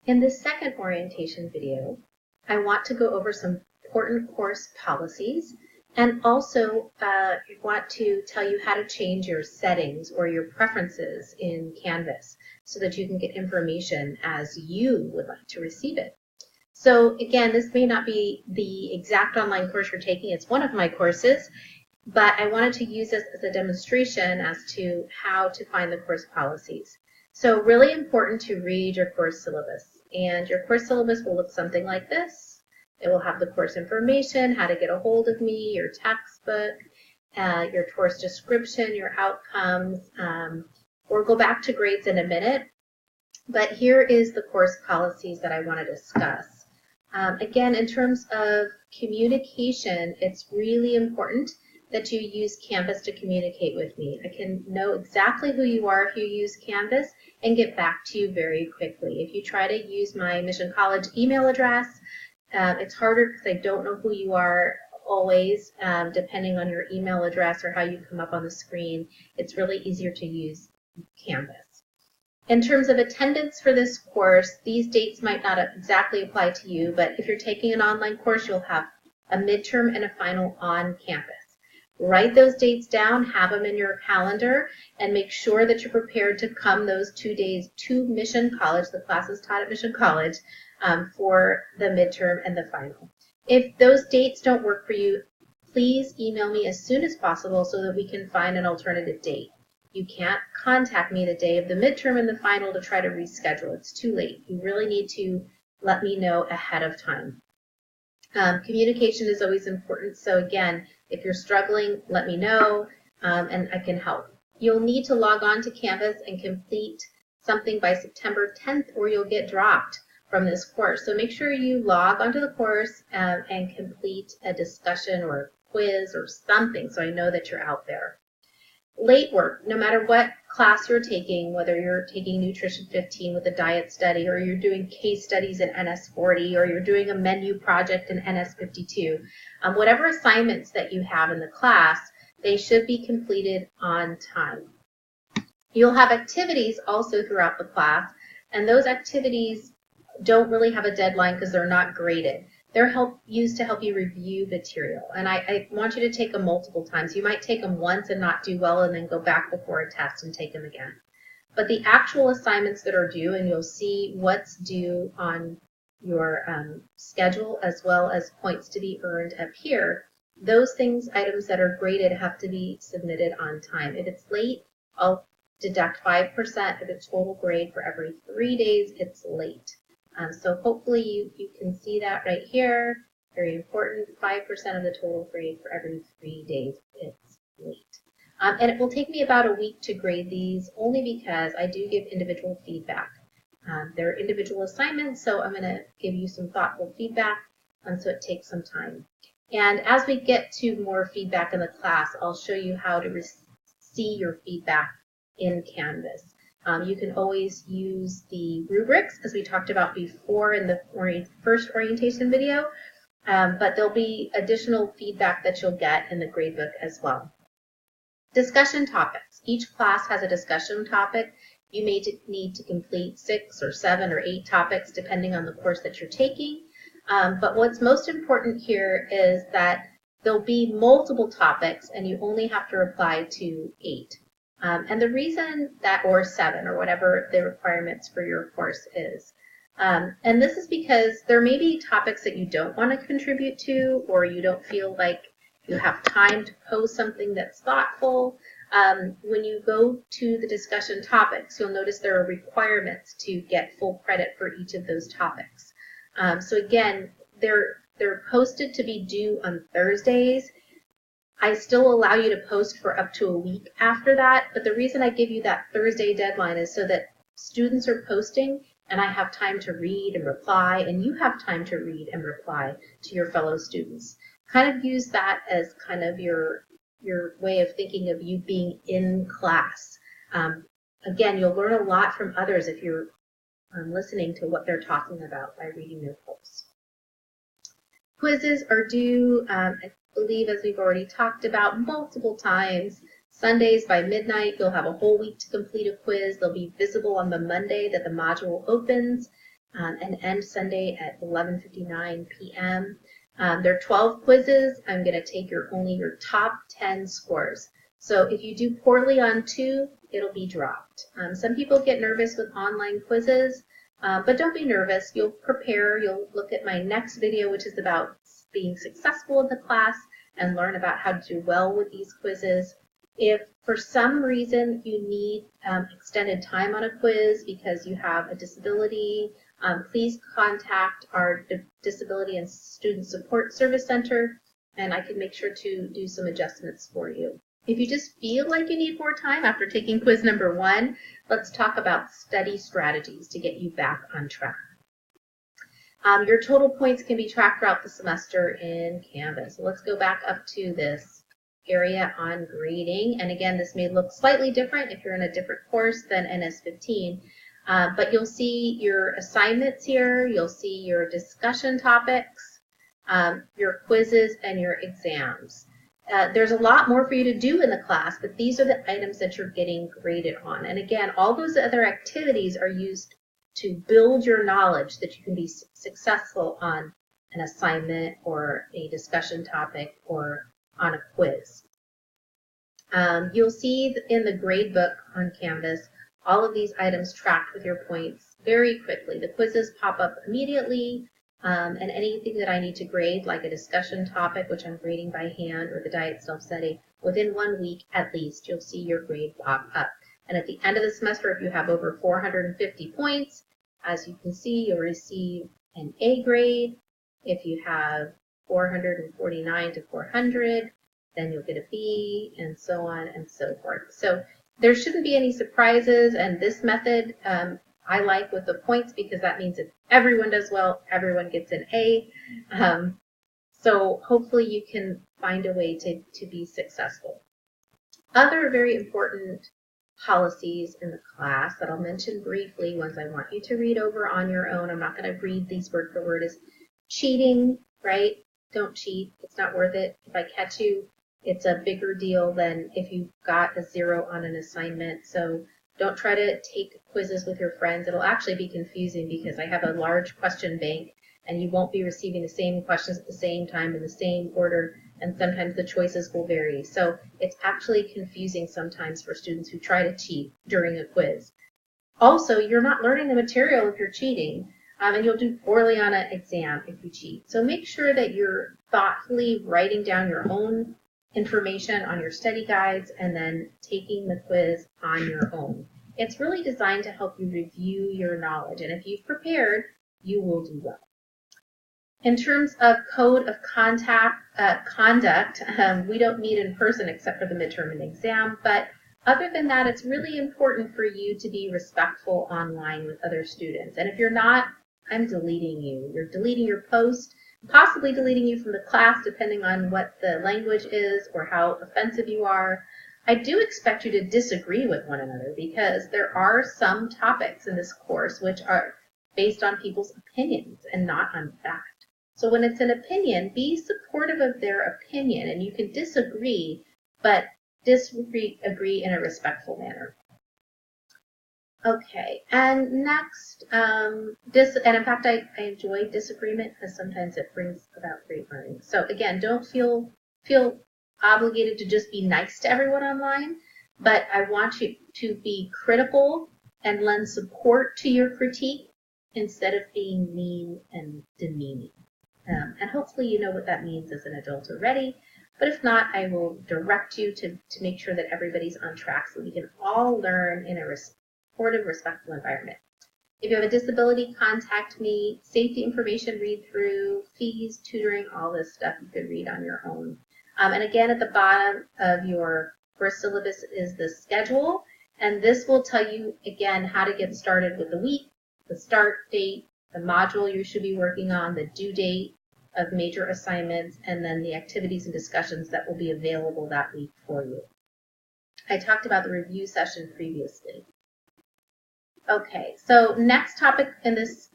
In this second orientation video, I want to go over some important course policies and also want to tell you how to change your settings or your preferences in Canvas so that you can get information as you would like to receive it. So again, this may not be the exact online course you're taking. It's one of my courses, but I wanted to use this as a demonstration as to how to find the course policies. So really important to read your course syllabus. And your course syllabus will look something like this. It will have the course information, how to get a hold of me, your textbook, your course description, your outcomes. We'll go back to grades in a minute. But here is the course policies that I want to discuss. Again, in terms of communication, it's really important that you use Canvas to communicate with me. I can know exactly who you are if you use Canvas and get back to you very quickly. If you try to use my Mission College email address, it's harder because I don't know who you are always, depending on your email address or how you come up on the screen. It's really easier to use Canvas. In terms of attendance for this course, these dates might not exactly apply to you, but if you're taking an online course, you'll have a midterm and a final on campus. Write those dates down, have them in your calendar, and make sure that you're prepared to come those 2 days to Mission College, the classes taught at Mission College, for the midterm and the final. If those dates don't work for you, please email me as soon as possible so that we can find an alternative date. You can't contact me the day of the midterm and the final to try to reschedule. It's too late. You really need to let me know ahead of time. Communication is always important, so again, if you're struggling, let me know and I can help. You'll need to log on to Canvas and complete something by September 10th or you'll get dropped from this course. So make sure you log onto the course and complete a discussion or a quiz or something so I know that you're out there. Late work, no matter what class you're taking, whether you're taking Nutrition 15 with a diet study, or you're doing case studies in NS40, or you're doing a menu project in NS52, whatever assignments that you have in the class, they should be completed on time. You'll have activities also throughout the class, and those activities don't really have a deadline because they're not graded. They're used to help you review material, and I want you to take them multiple times. You might take them once and not do well and then go back before a test and take them again. But the actual assignments that are due, and you'll see what's due on your schedule as well as points to be earned up here, those things, items that are graded, have to be submitted on time. If it's late, I'll deduct 5% of the total grade for every 3 days it's late. So hopefully you can see that right here. Very important, 5% of the total grade for every 3 days it's late. And it will take me about a week to grade these only because I do give individual feedback. They're individual assignments, so I'm going to give you some thoughtful feedback, and so it takes some time. And as we get to more feedback in the class, I'll show you how to see your feedback in Canvas. You can always use the rubrics, as we talked about before in the first orientation video, but there'll be additional feedback that you'll get in the gradebook as well. Discussion topics. Each class has a discussion topic. You may need to complete 6 or 7 or 8 topics depending on the course that you're taking. But what's most important here is that there'll be multiple topics and you only have to reply to 8. And the reason that, or 7, or whatever the requirements for your course is. And this is because there may be topics that you don't want to contribute to, or you don't feel like you have time to post something that's thoughtful. When you go to the discussion topics, you'll notice there are requirements to get full credit for each of those topics. So again, they're posted to be due on Thursdays. I still allow you to post for up to a week after that, but the reason I give you that Thursday deadline is so that students are posting and I have time to read and reply, and you have time to read and reply to your fellow students. Kind of use that as kind of your way of thinking of you being in class. Again, you'll learn a lot from others if you're listening to what they're talking about by reading their posts. Quizzes are due, I believe, as we've already talked about multiple times, Sundays by midnight. You'll have a whole week to complete a quiz. They'll be visible on the Monday that the module opens. and end Sunday at 11:59 p.m. There are 12 quizzes. I'm going to take only your top 10 scores. So if you do poorly on 2, it'll be dropped. Some people get nervous with online quizzes, but don't be nervous. You'll prepare. You'll look at my next video, which is about being successful in the class and learn about how to do well with these quizzes. If for some reason you need extended time on a quiz because you have a disability, please contact our Disability and Student Support Service Center, and I can make sure to do some adjustments for you. If you just feel like you need more time after taking quiz number 1, let's talk about study strategies to get you back on track. Your total points can be tracked throughout the semester in Canvas. So let's go back up to this area on grading. And again, this may look slightly different if you're in a different course than NS15. But you'll see your assignments here, you'll see your discussion topics, your quizzes, and your exams. There's a lot more for you to do in the class, but these are the items that you're getting graded on. And again, all those other activities are used to build your knowledge that you can be successful on an assignment or a discussion topic or on a quiz. You'll see in the grade book on Canvas all of these items tracked with your points very quickly. The quizzes pop up immediately, and anything that I need to grade, like a discussion topic, which I'm grading by hand, or the diet self-study, within 1 week at least, you'll see your grade pop up. And at the end of the semester, if you have over 450 points, as you can see, you'll receive an A grade. If you have 449 to 400, then you'll get a B, and so on and so forth. So there shouldn't be any surprises, and this method I like with the points because that means if everyone does well, everyone gets an A. So hopefully you can find a way to be successful. Other very important policies in the class that I'll mention briefly, ones I want you to read over on your own. I'm not going to read these word for word. Is cheating, right? Don't cheat. It's not worth it. If I catch you, it's a bigger deal than if you got a 0 on an assignment. So don't try to take quizzes with your friends. It'll actually be confusing because I have a large question bank and you won't be receiving the same questions at the same time in the same order, and sometimes the choices will vary. So it's actually confusing sometimes for students who try to cheat during a quiz. Also, you're not learning the material if you're cheating, and you'll do poorly on an exam if you cheat. So make sure that you're thoughtfully writing down your own information on your study guides and then taking the quiz on your own. It's really designed to help you review your knowledge, and if you've prepared, you will do well. In terms of code of conduct, we don't meet in person except for the midterm and exam, but other than that, it's really important for you to be respectful online with other students. And if you're not, I'm deleting you. You're deleting your post, possibly deleting you from the class depending on what the language is or how offensive you are. I do expect you to disagree with one another because there are some topics in this course which are based on people's opinions and not on fact. So when it's an opinion, be supportive of their opinion, and you can disagree, but agree in a respectful manner. Okay, and next, and in fact, I enjoy disagreement because sometimes it brings about great learning. So again, don't feel obligated to just be nice to everyone online, but I want you to be critical and lend support to your critique instead of being mean and demeaning. And hopefully you know what that means as an adult already, but if not, I will direct you to make sure that everybody's on track so we can all learn in a supportive, respectful environment. If you have a disability, contact me. Safety information, read through, fees, tutoring, all this stuff you could read on your own. And again, at the bottom of your first syllabus is the schedule, and this will tell you, again, how to get started with the week, the start date, the module you should be working on, the due date of major assignments, and then the activities and discussions that will be available that week for you. I talked about the review session previously. Okay, so next topic in this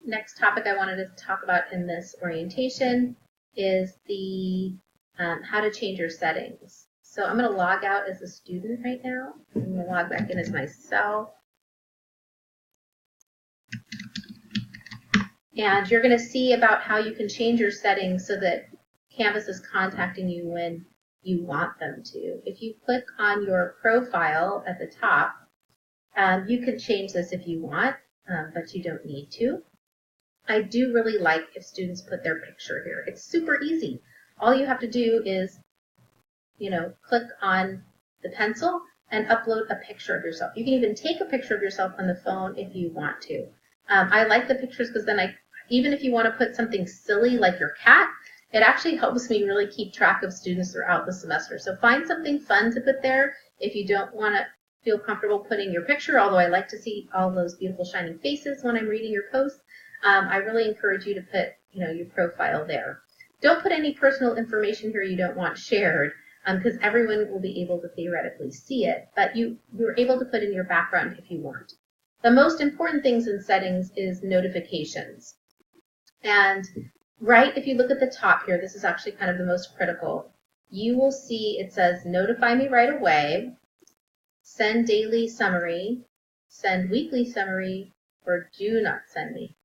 next topic I wanted to talk about in this orientation is the how to change your settings. So I'm going to log out as a student right now. I'm going to log back in as myself. And you're going to see about how you can change your settings so that Canvas is contacting you when you want them to. If you click on your profile at the top, you can change this if you want, but you don't need to. I do really like if students put their picture here. It's super easy. All you have to do is, click on the pencil and upload a picture of yourself. You can even take a picture of yourself on the phone if you want to. I like the pictures because then even if you want to put something silly like your cat, it actually helps me really keep track of students throughout the semester. So find something fun to put there if you don't want to feel comfortable putting your picture, although I like to see all those beautiful shining faces when I'm reading your posts. I really encourage you to put your profile there. Don't put any personal information here you don't want shared, because everyone will be able to theoretically see it, but you're able to put in your background if you want. The most important things in settings is notifications. And if you look at the top here, this is actually kind of the most critical. You will see it says notify me right away, send daily summary, send weekly summary, or do not send me.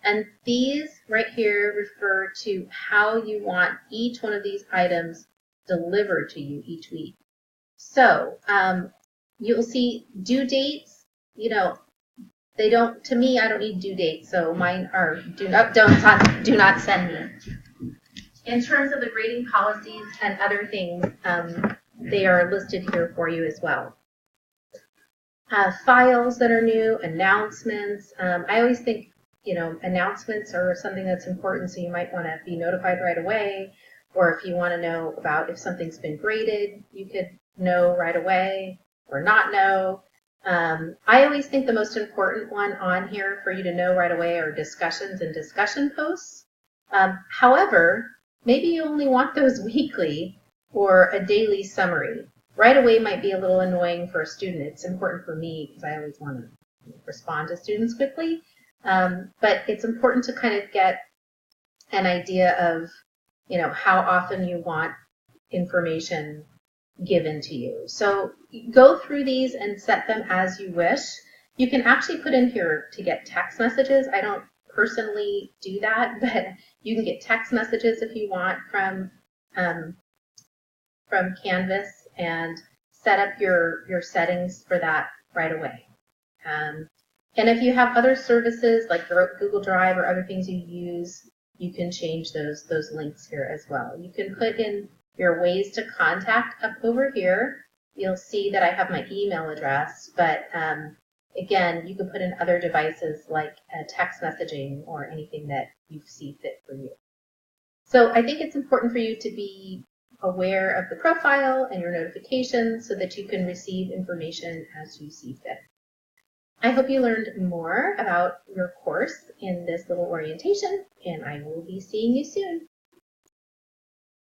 And these right here refer to how you want each one of these items delivered to you each week. So you'll see due dates, they don't, to me, I don't need due dates, so mine are do not send me. In terms of the grading policies and other things, they are listed here for you as well. Files that are new, announcements. I always think, announcements are something that's important, so you might want to be notified right away, or if you want to know about if something's been graded, you could know right away or not know. I always think the most important one on here for you to know right away are discussions and discussion posts. However, maybe you only want those weekly or a daily summary. Right away might be a little annoying for a student. It's important for me because I always want to respond to students quickly. But it's important to kind of get an idea of, how often you want information given to you. So go through these and set them as you wish. You can actually put in here to get text messages. I don't personally do that, but you can get text messages if you want from Canvas and set up your settings for that right away. And if you have other services like Google Drive or other things you use, you can change those links here as well. You can put in your ways to contact up over here. You'll see that I have my email address, but again, you can put in other devices like text messaging or anything that you see fit for you. So I think it's important for you to be aware of the profile and your notifications so that you can receive information as you see fit. I hope you learned more about your course in this little orientation, and I will be seeing you soon.